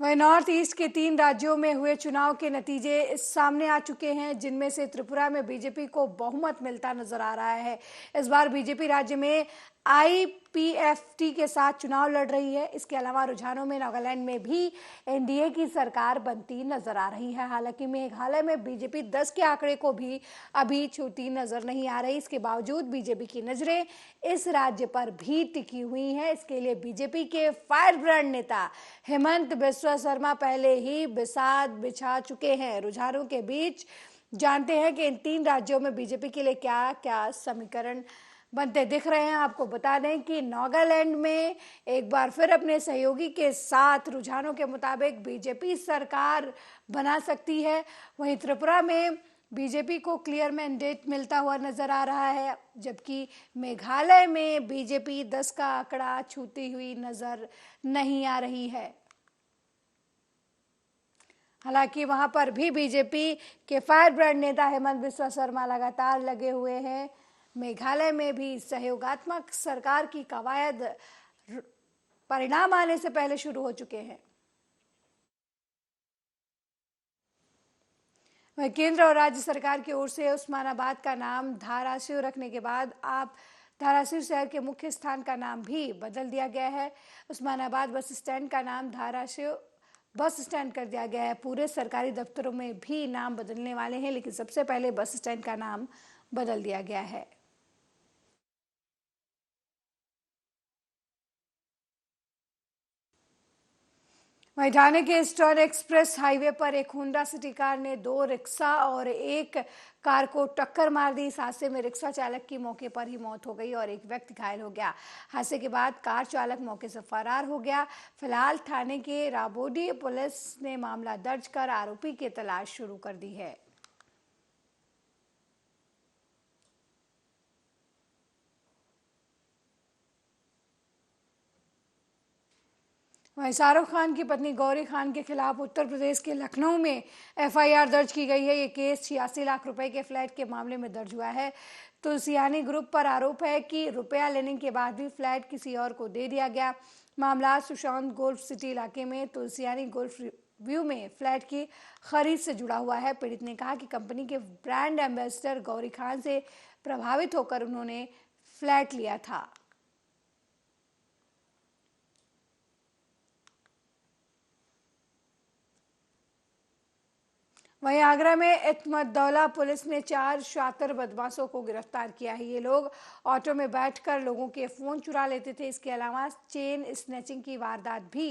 वहीं north east के 3 राज्यों में हुए चुनाव के नतीजे सामने आ चुके हैं, जिनमें से त्रिपुरा में बीजेपी को बहुमत मिलता नजर आ रहा है। इस बार बीजेपी राज्य में आईपीएफटी के साथ चुनाव लड़ रही है। इसके अलावा रुझानों में नागालैंड में भी एनडीए की सरकार बनती नजर आ रही है। हालांकि मेघालय में बीजेपी 10 के आंकड़े को भी अभी छूती नजर नहीं आ रही। इसके बावजूद बीजेपी की नजरें इस राज्य पर भी टिकी हुई हैं। इसके लिए बीजेपी के फायर ब्रांड नेता हेमंत बिस्वा शर्मा पहले ही बिसात बिछा चुके हैं। रुझानों के बीच जानते हैं कि इन 3 राज्यों में बीजेपी के लिए क्या क्या समीकरण बनते दिख रहे हैं। आपको बता दें कि नागालैंड में एक बार फिर अपने सहयोगी के साथ रुझानों के मुताबिक बीजेपी सरकार बना सकती है। वहीं त्रिपुरा में बीजेपी को क्लियर मैंडेट मिलता हुआ नजर आ रहा है, जबकि मेघालय में बीजेपी 10 का आंकड़ा छूती हुई नजर नहीं आ रही है। हालांकि वहां पर भी बीजेपी के फायर ब्रांड नेता हेमंत बिस्वा शर्मा लगातार लगे हुए हैं। मेघालय में भी सहयोगात्मक सरकार की कवायद परिणाम आने से पहले शुरू हो चुके हैं। वहीं केंद्र और राज्य सरकार की ओर से उस्मानाबाद का नाम धाराशिव रखने के बाद अब धाराशिव शहर के मुख्य स्थान का नाम भी बदल दिया गया है। उस्मानाबाद बस स्टैंड का नाम धाराशिव बस स्टैंड कर दिया गया है। पूरे सरकारी दफ्तरों में भी नाम बदलने वाले हैं, लेकिन सबसे पहले बस स्टैंड का नाम बदल दिया गया है। वहीं ठाणे के ईस्टर्न एक्सप्रेस हाईवे पर एक होंडा सिटी कार ने 2 रिक्शा और एक कार को टक्कर मार दी। इस हादसे में रिक्शा चालक की मौके पर ही मौत हो गई और एक व्यक्ति घायल हो गया। हादसे के बाद कार चालक मौके से फरार हो गया। फिलहाल ठाणे के राबोडी पुलिस ने मामला दर्ज कर आरोपी की तलाश शुरू कर दी है। वहीं शाहरुख खान की पत्नी गौरी खान के खिलाफ उत्तर प्रदेश के लखनऊ में एफआईआर दर्ज की गई है। ये केस 86 लाख रुपए के फ्लैट के मामले में दर्ज हुआ है। तुलसियानी ग्रुप पर आरोप है कि रुपया लेने के बाद भी फ्लैट किसी और को दे दिया गया। मामला सुशांत गोल्फ सिटी इलाके में तुलसियानी गोल्फ व्यू में फ्लैट की खरीद से जुड़ा हुआ है। पीड़ित ने कहा कि कंपनी के ब्रांड एम्बेसडर गौरी खान से प्रभावित होकर उन्होंने फ्लैट लिया था। वहीं आगरा में इत्मद्दौला पुलिस ने 4 शातिर बदमाशों को गिरफ्तार किया है। ये लोग ऑटो में बैठकर लोगों के फोन चुरा लेते थे। इसके अलावा चेन स्नैचिंग की वारदात भी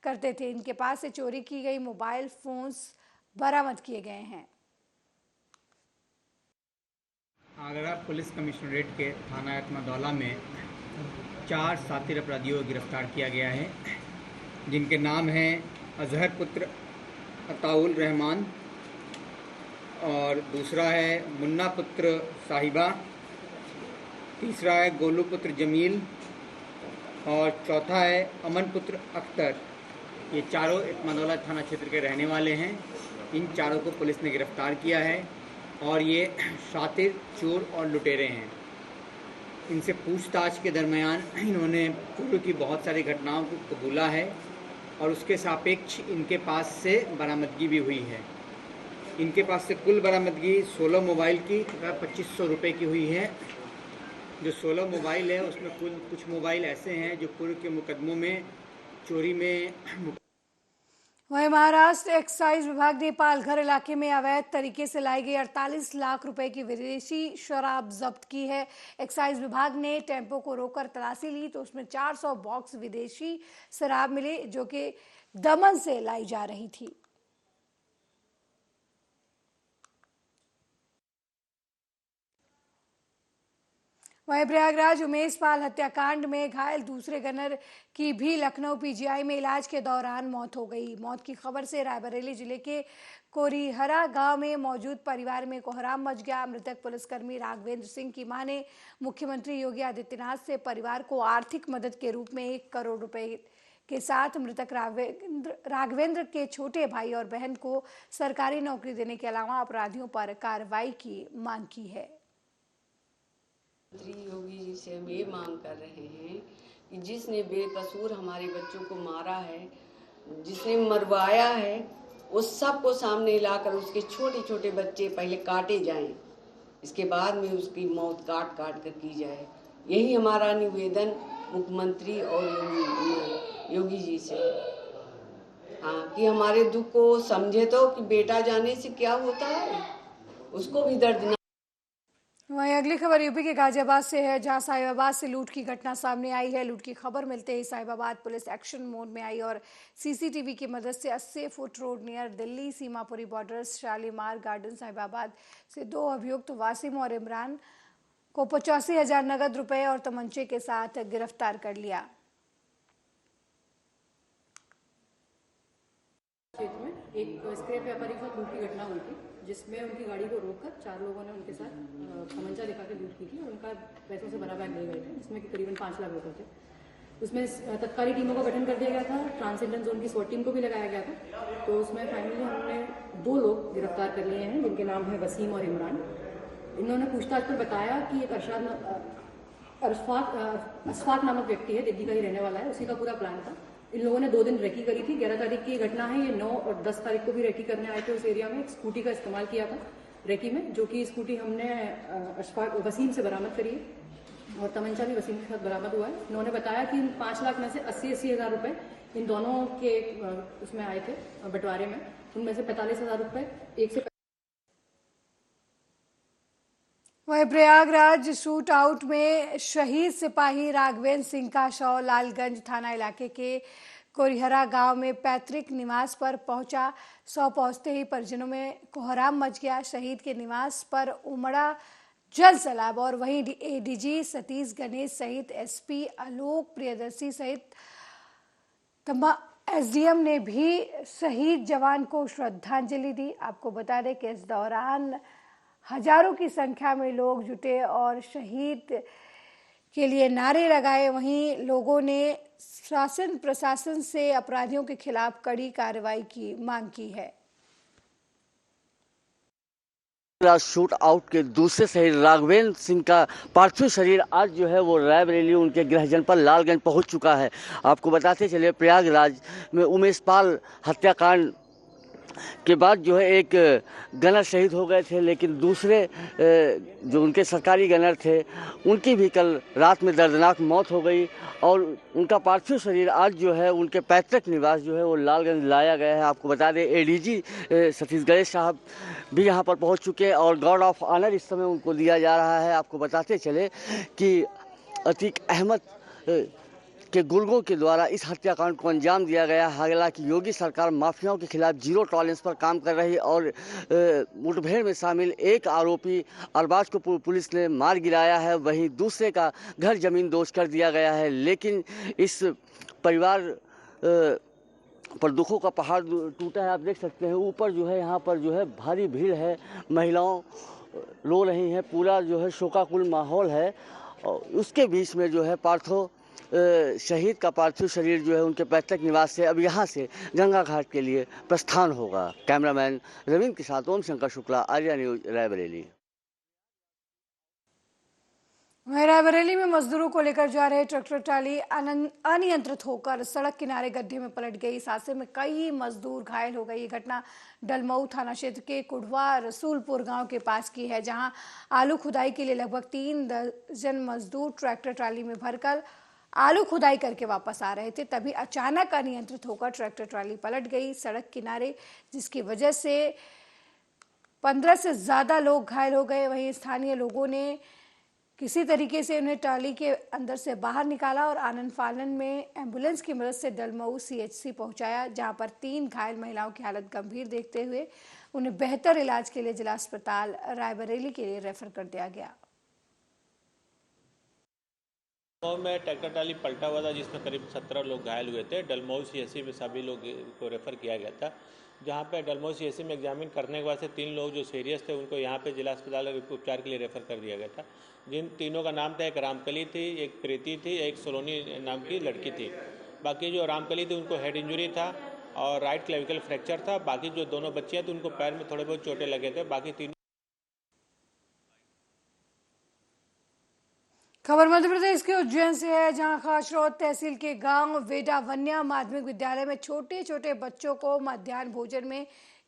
करते थे। इनके पास से चोरी की गई मोबाइल फोन्स बरामद किए गए हैं। आगरा पुलिस कमिश्नरेट के थाना इत्मद्दौला में 4 शातिर अपराधियों को गिरफ्तार किया गया है, जिनके नाम हैं अजहर पुत्र अताउल रहमान, और दूसरा है मुन्ना पुत्र साहिबा, तीसरा है गोलू पुत्र जमील और चौथा है अमन पुत्र अख्तर। ये चारों इत्मद्दौला थाना क्षेत्र के रहने वाले हैं। इन चारों को पुलिस ने गिरफ्तार किया है और ये शातिर, चोर और लुटेरे हैं। इनसे पूछताछ के दरमियान इन्होंने पूर्व की बहुत सारी घटनाओं को कबूला है और उसके सापेक्ष इनके पास से बरामदगी भी हुई है। इनके पास से कुल बरामदगी 16 मोबाइल की 2500 रुपये की हुई है। जो 16 मोबाइल है उसमें कुछ मोबाइल ऐसे हैं जो पूर्व के मुकदमों में चोरी में। वहीं महाराष्ट्र एक्साइज विभाग ने पालघर इलाके में अवैध तरीके से लाई गई 48 लाख रुपए की विदेशी शराब जब्त की है। एक्साइज विभाग ने टेम्पो को रोककर तलाशी ली तो उसमें 400 बॉक्स विदेशी शराब मिले, जो कि दमन से लाई जा रही थी। वहीं प्रयागराज उमेश पाल हत्याकांड में घायल दूसरे गनर की भी लखनऊ पीजीआई में इलाज के दौरान मौत हो गई। मौत की खबर से रायबरेली जिले के कोरीहरा गांव में मौजूद परिवार में कोहराम मच गया। मृतक पुलिसकर्मी राघवेंद्र सिंह की मां ने मुख्यमंत्री योगी आदित्यनाथ से परिवार को आर्थिक मदद के रूप में 1 करोड़ रुपए के साथ मृतक राघवेंद्र के छोटे भाई और बहन को सरकारी नौकरी देने के अलावा अपराधियों पर कार्रवाई की मांग की है। मंत्री योगी जी से हम ये मांग कर रहे हैं कि जिसने बेकसूर हमारे बच्चों को मारा है जिसने मरवाया है उस सबको सामने लाकर उसके छोटे छोटे बच्चे पहले काटे जाएं, इसके बाद में उसकी मौत काट काट कर की जाए। यही हमारा निवेदन मुख्यमंत्री और योगी जी से, हाँ, कि हमारे दुख को समझे तो कि बेटा जाने से क्या होता है, उसको भी दर्द न। वहीं अगली खबर यूपी के गाजियाबाद से है, जहां साहिबाबाद से लूट की घटना सामने आई है। लूट की खबर मिलते ही साहिबाबाद पुलिस एक्शन मोड में आई और सीसीटीवी की मदद से 80 foot road near Delhi Seemapuri borders Shalimar garden Sahibabad से 2 अभियुक्त वासिम और इमरान को 85,000 नगद रुपए और तमंचे के साथ गिरफ्तार कर लिया। क्षेत्र में एक स्क्रैप व्यापारी के साथ लूट की घटना हुई थी, जिसमें उनकी गाड़ी को रोककर 4 लोगों ने उनके साथ तमंचा दिखा के लूट की थी और उनका पैसों से भरा बैग ले गए थे, जिसमें कि करीबन 5 लाख रुपए थे। उसमें तत्कालीन टीमों का गठन कर दिया गया था, ट्रांसेंडेंट जोन की SWAT टीम को भी लगाया गया था। तो उसमें फाइनली हमने 2 लोग गिरफ्तार कर लिए हैं, जिनके नाम है वसीम और इमरान। इन्होंने पूछताछ पर बताया कि एक अशफाक नामक व्यक्ति है, दिल्ली का ही रहने वाला है, उसी का पूरा प्लान था। इन लोगों ने 2 दिन रेकी करी थी। 11 तारीख की घटना है, ये 9 और 10 तारीख को भी रेकी करने आए थे उस एरिया में। एक स्कूटी का इस्तेमाल किया था रेकी में, जो कि स्कूटी हमने वसीम से बरामद करी है और तमंचा भी वसीम के साथ बरामद हुआ है। इन्होंने बताया कि इन 5 लाख में से 80 हज़ार रुपये इन दोनों के उसमें आए थे बंटवारे में। उनमें से 45,000 रुपये एक से। वहीं प्रयागराज शूट आउट में शहीद सिपाही राघवेंद्र सिंह का शव लालगंज थाना इलाके के कोरिहरा गांव में पैतृक निवास पर पहुंचा। शव पहुंचते ही परिजनों में कोहराम मच गया। शहीद के निवास पर उमड़ा जल सैलाब और वहीं एडीजी सतीश गणेश सहित एसपी आलोक प्रियदर्शी सहित एसडीएम ने भी शहीद जवान को श्रद्धांजलि दी। आपको बता दें कि इस दौरान हजारों की संख्या में लोग जुटे और शहीद के लिए नारे लगाए। वहीं लोगों ने शासन प्रशासन से अपराधियों के खिलाफ कड़ी कार्रवाई की मांग की है। शूट आउट के दूसरे शहीद राघवेंद्र सिंह का पार्थिव शरीर आज जो है वो रायबरेली उनके गृह जनपद लालगंज पहुंच चुका है। आपको बताते चले प्रयागराज में उमेश पाल हत्याकांड के बाद जो है एक गनर शहीद हो गए थे, लेकिन दूसरे जो उनके सरकारी गनर थे उनकी भी कल रात में दर्दनाक मौत हो गई और उनका पार्थिव शरीर आज जो है उनके पैतृक निवास जो है वो लालगंज लाया गया है। आपको बता दें एडीजी सतीश गणेश साहब भी यहाँ पर पहुँच चुके हैं और गार्ड ऑफ ऑनर इस समय उनको दिया जा रहा है। आपको बताते चले कि अतीक अहमद के गुर्गों के द्वारा इस हत्याकांड को अंजाम दिया गया। हालांकि योगी सरकार माफियाओं के खिलाफ जीरो टॉलरेंस पर काम कर रही और मुठभेड़ में शामिल एक आरोपी अरबाज को पुलिस ने मार गिराया है, वहीं दूसरे का घर जमीन दोष कर दिया गया है। लेकिन इस परिवार पर दुखों का पहाड़ टूटा है। आप देख सकते हैं ऊपर जो है यहाँ पर जो है भारी भीड़ है, महिलाओं रो रही हैं, पूरा जो है शोकाकुल माहौल है और उसके बीच में जो है शहीद का पार्थिव शरीर जो है उनके पैतृक निवास से अब यहाँ से गंगा घाट के लिए प्रस्थान होगा। कैमरामैन रविंद्र के साथ ओम शंकर शुक्ला, आर्या न्यूज, रायबरेली। रायबरेली में मजदूरों को लेकर जा रहे ट्रैक्टर ट्राली अनियंत्रित होकर सड़क किनारे गड्ढे में पलट गई। इस हादसे में कई मजदूर घायल हो गए। ये घटना डलमऊ थाना क्षेत्र के कुढ़वा रसूलपुर गांव के पास की है, जहां आलू खुदाई के लिए लगभग 3 दर्जन मजदूर ट्रैक्टर ट्राली में भरकर आलू खुदाई करके वापस आ रहे थे। तभी अचानक अनियंत्रित होकर ट्रैक्टर ट्राली पलट गई सड़क किनारे, जिसकी वजह से 15 से ज्यादा लोग घायल हो गए। वहीं स्थानीय लोगों ने किसी तरीके से उन्हें ट्राली के अंदर से बाहर निकाला और आनन फानन में एम्बुलेंस की मदद से डलमऊ CHC पहुंचाया, जहां पर 3 घायल महिलाओं की हालत गंभीर देखते हुए उन्हें बेहतर इलाज के लिए जिला अस्पताल रायबरेली के लिए रेफर कर दिया गया। गाँव में ट्रैक्टर ट्राली पलटा हुआ था जिसमें करीब 17 लोग घायल हुए थे। डलमऊ CHC में सभी लोग को रेफ़र किया गया था, जहां पे डलमऊ CHC में एग्जामिन करने के बाद से 3 लोग जो सीरियस थे उनको यहां पे जिला अस्पताल उपचार के लिए रेफ़र कर दिया गया था। जिन तीनों का नाम था, एक रामकली थी, एक प्रीति थी, एक सोलोनी नाम की लड़की थी। बाकी जो रामकली थी उनको हेड इंजरी था और राइट क्लेविकल फ्रैक्चर था। बाकी जो दोनों बच्चियाँ थी उनको पैर में थोड़े बहुत चोटें लगे थे। बाकी तीनों खबर मध्य प्रदेश के उज्जैन से है, जहां खासरोद तहसील के गांव वेडावन्या माध्यमिक विद्यालय में छोटे छोटे बच्चों को मध्याह्न भोजन में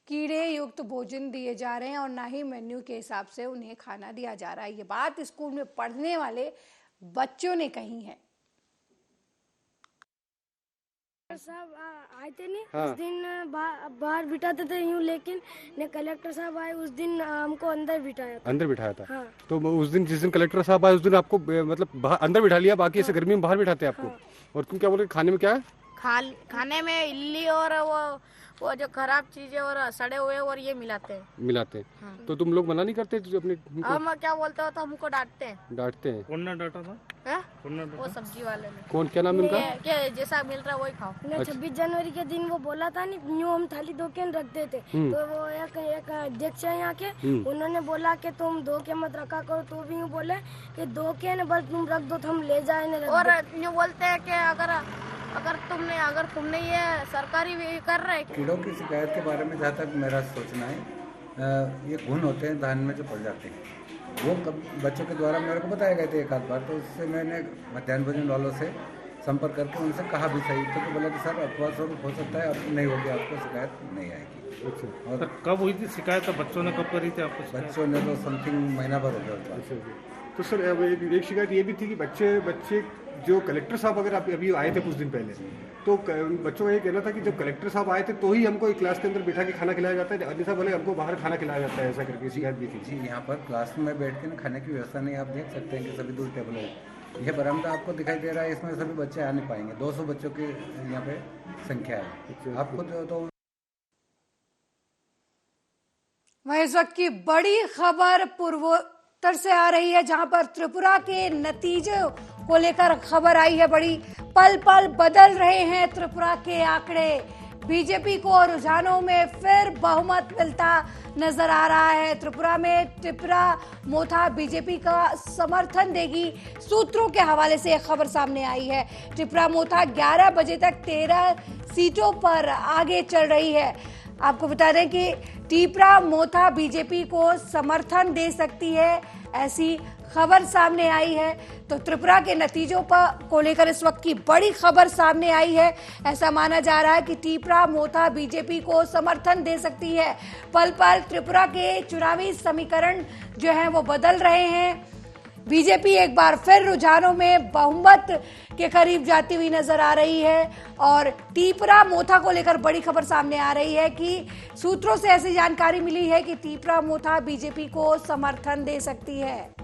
कीड़े युक्त भोजन दिए जा रहे हैं और ना ही मेन्यू के हिसाब से उन्हें खाना दिया जा रहा है। ये बात स्कूल में पढ़ने वाले बच्चों ने कही है। साहब आए थे नहीं, हाँ। उस दिन बाहर बिठाते थे यूँ, लेकिन ने कलेक्टर साहब आए उस दिन हमको अंदर बिठाया था। हाँ। तो उस दिन जिस दिन कलेक्टर साहब आए उस दिन आपको मतलब अंदर बिठा लिया, बाकी ऐसे गर्मी में बाहर बिठाते आपको। हाँ। और तुम क्या बोले खाने में क्या है? खाने में इल्ली और वो जो खराब चीजें और सड़े हुए और ये मिलाते हैं। हाँ। तो तुम लोग मना नहीं करते अपने? हम क्या बोलते हो तो हमको डांटते हैं। कौन ना डांटा था? वो सब्जी वाले ने। कौन, क्या नाम उनका? क्या जैसा मिल रहा है वही खाओ। 26 जनवरी के दिन वो बोला था नहीं, यूँ हम थाली धो के रखते थे, तो वो एक अध्यक्ष है यहाँ के, उन्होंने बोला कि तुम धो के मत रखा करो, तो भी यूँ बोले कि धो के न बस तुम रख दो तो हम ले जाए। और यूँ बोलते हैं कि अगर तुमने ये सरकारी कर रहे। कीड़ों की शिकायत के बारे में जहाँ तक मेरा सोचना है, ये घुन होते हैं धान में जो पड़ जाते हैं, वो बच्चों के द्वारा मेरे को बताया गए थे एक आध बार, तो उससे मैंने मध्याह्न भोजन वालों से संपर्क करके उनसे कहा भी सही, तो बोला कि सर अफवाह स्वरूप हो सकता है, अब नहीं होगी, आपको शिकायत नहीं आएगी। अच्छा। और कब हुई थी शिकायत? बच्चों ने कब करी थी आपको? बच्चों ने तो समथिंग महीना भर हो गया। तो सर एक शिकायत ये भी थी कि बच्चे जो कलेक्टर साहब अगर अभी आए थे कुछ दिन पहले, तो बच्चों का ये कहना था कि जब कलेक्टर साहब आए थे तो ही हमको एक क्लास के अंदर बिठा के खाना खिलाया जाता है, अन्यथा बोले हमको बाहर खाना खिलाया जाता है, ऐसा करके शिकायत भी थी। जी, यहाँ पर क्लास में बैठ के खाने की व्यवस्था नहीं, आप देख सकते हैं कि सभी दूर टेबल है। यह बरामदा आपको दिखाई दे रहा है, इसमें सभी बच्चे आ नहीं पाएंगे, 200 बच्चों की यहाँ पे संख्या है। आपको तो वहीं इस वक्त की बड़ी खबर पूर्वोत्तर से आ रही है, जहां पर त्रिपुरा के नतीजे को लेकर खबर आई है बड़ी। पल पल बदल रहे हैं त्रिपुरा के आंकड़े। बीजेपी को रुझानों में फिर बहुमत मिलता नजर आ रहा है। त्रिपुरा में टिपरा मोथा बीजेपी का समर्थन देगी, सूत्रों के हवाले से एक खबर सामने आई है। टिपरा मोथा 11 बजे तक 13 सीटों पर आगे चल रही है। आपको बता दें कि टिपरा मोथा बीजेपी को समर्थन दे सकती है, ऐसी खबर सामने आई है। तो त्रिपुरा के नतीजों को लेकर इस वक्त की बड़ी खबर सामने आई है। ऐसा माना जा रहा है कि टिपरा मोथा बीजेपी को समर्थन दे सकती है। पल पल त्रिपुरा के चुनावी समीकरण जो हैं वो बदल रहे हैं। बीजेपी एक बार फिर रुझानों में बहुमत के करीब जाती हुई नजर आ रही है और टिपरा मोथा को लेकर बड़ी खबर सामने आ रही है कि सूत्रों से ऐसी जानकारी मिली है कि टिपरा मोथा बीजेपी को समर्थन दे सकती है।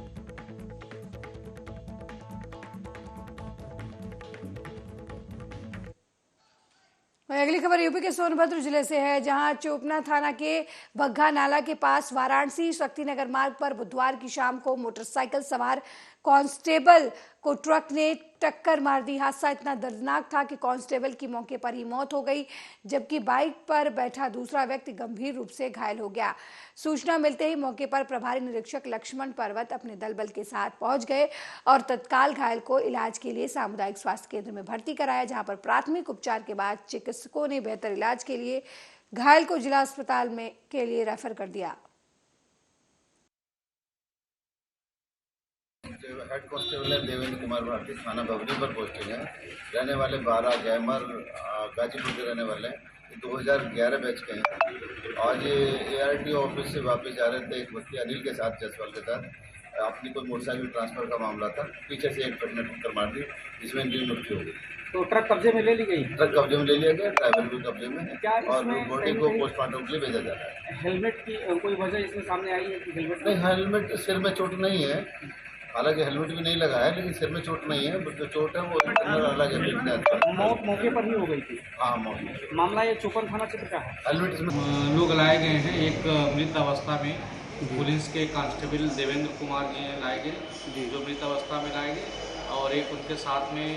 अगली खबर यूपी के सोनभद्र जिले से है, जहां चोपना थाना के बग्घा नाला के पास वाराणसी शक्तिनगर मार्ग पर बुधवार की शाम को मोटरसाइकिल सवार कांस्टेबल को ट्रक ने टक्कर मार दी। हादसा इतना दर्दनाक था कि कांस्टेबल की मौके पर ही मौत हो गई, जबकि बाइक पर बैठा दूसरा व्यक्ति गंभीर रूप से घायल हो गया। सूचना मिलते ही मौके पर प्रभारी निरीक्षक लक्ष्मण पर्वत अपने दल बल के साथ पहुंच गए और तत्काल घायल को इलाज के लिए सामुदायिक स्वास्थ्य केंद्र में भर्ती कराया, जहां पर प्राथमिक उपचार के बाद चिकित्सकों ने बेहतर इलाज के लिए घायल को जिला अस्पताल में के लिए रेफर कर दिया। हेड कांस्टेबल है देवेंद्र कुमार भारती, थाना बबरी पर पोस्टिंग है। रहने वाले 12 गैमर गाजीपुर के रहने वाले हैं, 2011 बैच के हैं। आज ये ARTO ऑफिस से वापस जा रहे थे एक व्यक्ति अनिल के साथ, जसवाल के साथ। अपनी कोई मोटरसाइकिल ट्रांसफर का मामला था, पीछे से एक ट्रक ने टक्कर मार दी, जिसमें इनकी मृत्यु हो गई। तो ट्रक कब्जे में ले ली गई? ट्रक कब्जे में ले लिया गया, ड्राइवर भी कब्जे में है और बॉडी को पोस्टमार्टम के लिए भेजा जा रहा है। हेलमेट की कोई वजह इसमें सामने आई है कि हेलमेट नहीं, हेलमेट सिर में चोट नहीं है, हालांकि हेलमेट भी नहीं लगा है, लेकिन सिर में चोट नहीं है। जो चोट है वो अलग है। मौत मौके पर ही हो गई थी? हाँ, मौत। मामला ये चोपन थाना क्षेत्र का है। हेलमेट इसमें लोग लाए गए हैं। एक मृत अवस्था में पुलिस के कांस्टेबल देवेंद्र कुमार जी लाए गए, जो मृत अवस्था में लाए गए, और एक उनके साथ में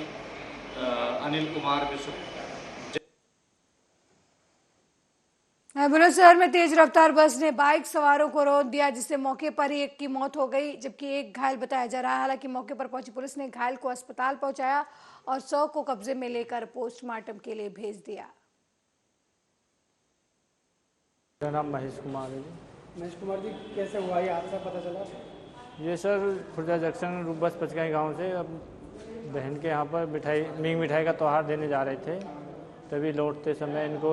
अनिल कुमार विश्व। बुलंदशहर में तेज रफ्तार बस ने बाइक सवारों को रोक दिया, जिससे मौके पर ही एक की मौत हो गई, जबकि एक घायल बताया जा रहा है। हालांकि मौके पर पहुंची पुलिस ने घायल को अस्पताल पहुंचाया और 100 को कब्जे में लेकर पोस्टमार्टम के लिए भेज दिया। मेरा नाम महेश कुमार है जी। महेश कुमार जी, कैसे हुआ ये हादसा, पता चला? ये सर खुर्जा जंक्शन रूबस पचकाई गांव से अब बहन के यहाँ पर मींग मिठाई का त्यौहार देने जा रहे थे, तभी लौटते समय इनको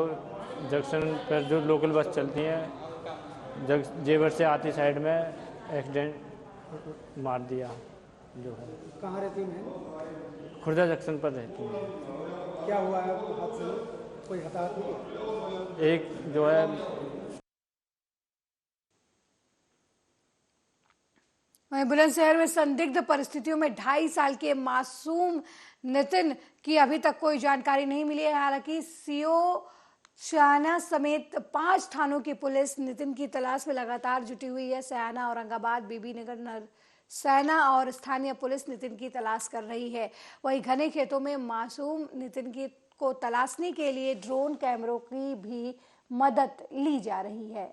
जंक्शन पर जो लोकल बस चलती हैं जेवर से आती साइड में एक्सीडेंट मार दिया। जो है कहाँ रहती हैं? खुर्जा जंक्शन पर रहती हैं। क्या हुआ है हादसे में? कोई हताहत हुई? एक जो है वहीं बुलंदशहर में संदिग्ध परिस्थितियों में 2.5 साल के मासूम नितिन की अभी तक कोई जानकारी नहीं मिली है। हालांकि सीओ सयाना समेत 5 थानों की पुलिस नितिन की तलाश में लगातार जुटी हुई है। सयाना, औरंगाबाद, बीबीनगर, नरसैना और स्थानीय पुलिस नितिन की तलाश कर रही है। वहीं घने खेतों में मासूम नितिन को तलाशने के लिए ड्रोन कैमरों की भी मदद ली जा रही है।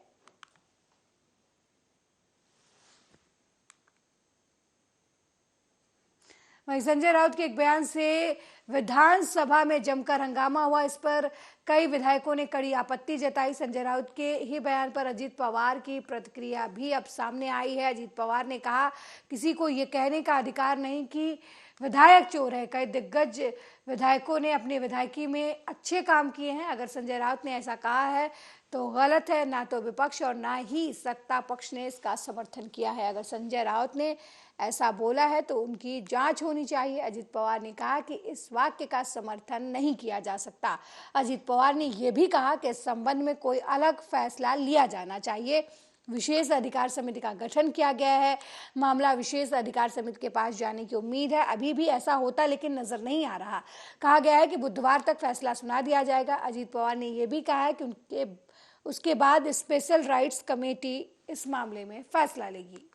वहीं संजय राउत के एक बयान से विधानसभा में जमकर हंगामा हुआ। इस पर कई विधायकों ने कड़ी आपत्ति जताई। संजय राउत के ही बयान पर अजीत पवार की प्रतिक्रिया भी अब सामने आई है। अजीत पवार ने कहा, किसी को ये कहने का अधिकार नहीं कि विधायक चोर है। कई दिग्गज विधायकों ने अपनी विधायकी में अच्छे काम किए हैं। अगर संजय राउत ने ऐसा कहा है तो गलत है। ना तो विपक्ष और ना ही सत्ता पक्ष ने इसका समर्थन किया है। अगर संजय राउत ने ऐसा बोला है तो उनकी जांच होनी चाहिए। अजीत पवार ने कहा कि इस वाक्य का समर्थन नहीं किया जा सकता। अजीत पवार ने यह भी कहा कि इस संबंध में कोई अलग फैसला लिया जाना चाहिए। विशेष अधिकार समिति का गठन किया गया है। मामला विशेष अधिकार समिति के पास जाने की उम्मीद है। अभी भी ऐसा होता लेकिन नजर नहीं आ रहा। कहा गया है कि बुधवार तक फैसला सुना दिया जाएगा। अजीत पवार ने यह भी कहा है कि उसके बाद स्पेशल राइट्स कमेटी इस मामले में फैसला लेगी।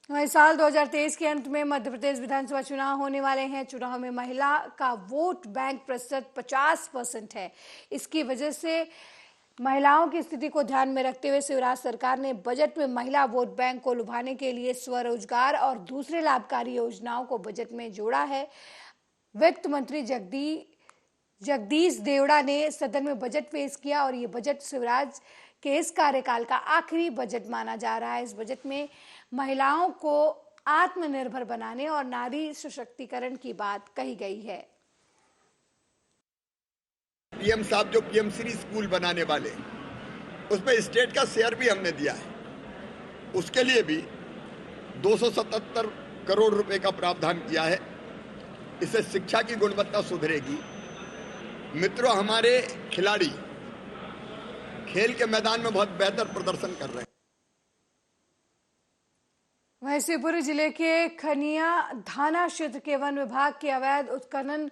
वहीं साल 2023 के अंत में मध्य प्रदेश विधानसभा चुनाव होने वाले हैं। चुनाव में महिला का वोट बैंक प्रतिशत 50% है। इसकी वजह से महिलाओं की स्थिति को ध्यान में रखते हुए शिवराज सरकार ने बजट में महिला वोट बैंक को लुभाने के लिए स्वरोजगार और दूसरे लाभकारी योजनाओं को बजट में जोड़ा है। वित्त मंत्री जगदीश देवड़ा ने सदन में बजट पेश किया और ये बजट शिवराज के इस कार्यकाल का आखिरी बजट माना जा रहा है। इस बजट में महिलाओं को आत्मनिर्भर बनाने और नारी सशक्तिकरण की बात कही गई है। पीएम साहब जो पीएम श्री स्कूल बनाने वाले, उसमें स्टेट का शेयर भी हमने दिया है। उसके लिए भी 277 करोड़ रुपए का प्रावधान किया है। इससे शिक्षा की गुणवत्ता सुधरेगी। मित्रों, हमारे खिलाड़ी खेल के मैदान में बहुत बेहतर प्रदर्शन कर रहे हैं। वहीं शिवपुरी जिले के खनिया थाना क्षेत्र के वन विभाग के अवैध उत्खनन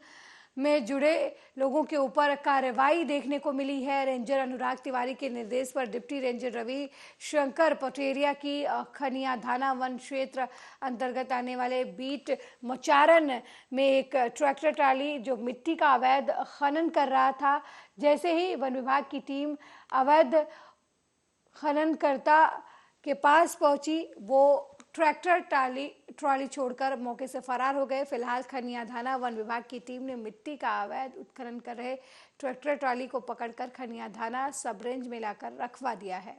में जुड़े लोगों के ऊपर कार्रवाई देखने को मिली है। रेंजर अनुराग तिवारी के निर्देश पर डिप्टी रेंजर रवि शंकर पटेरिया की खनिया थाना वन क्षेत्र अंतर्गत आने वाले बीट मचारन में एक ट्रैक्टर ट्राली जो मिट्टी का अवैध खनन कर रहा था, जैसे ही वन विभाग की टीम अवैध खननकर्ता के पास पहुंची, वो ट्रैक्टर ट्रॉली छोड़कर मौके से फरार हो गए। फिलहाल खनिया थाना वन विभाग की टीम ने मिट्टी का अवैध उत्खनन कर रहे ट्रैक्टर ट्रॉली को पकड़कर खनिया थाना सब रेंज में लाकर रखवा दिया है।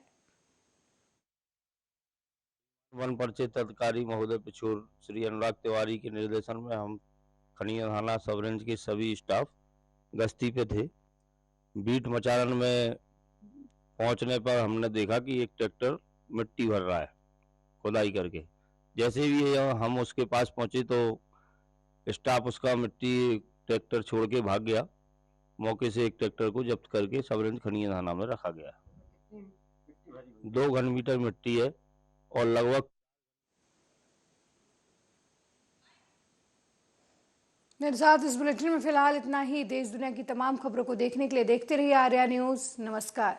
वन परिचय अधिकारी महोदय पिछोर श्री अनुराग तिवारी के निर्देशन में हम खनिया थाना सब रेंज के सभी स्टाफ गश्ती पे थे। बीट मचारन में पहुंचने पर हमने देखा कि एक ट्रैक्टर मिट्टी भर रहा है खुदाई करके। जैसे भी हम उसके पास पहुंचे तो स्टाफ उसका मिट्टी ट्रैक्टर छोड़ के भाग गया। मौके से एक ट्रैक्टर को जब्त करके सब रेंज खनिया थाना में रखा गया। 2 घन मीटर मिट्टी है और लगभग। मेरे साथ इस बुलेटिन में फिलहाल इतना ही। देश दुनिया की तमाम खबरों को देखने के लिए देखते रहिए आर्या न्यूज। नमस्कार।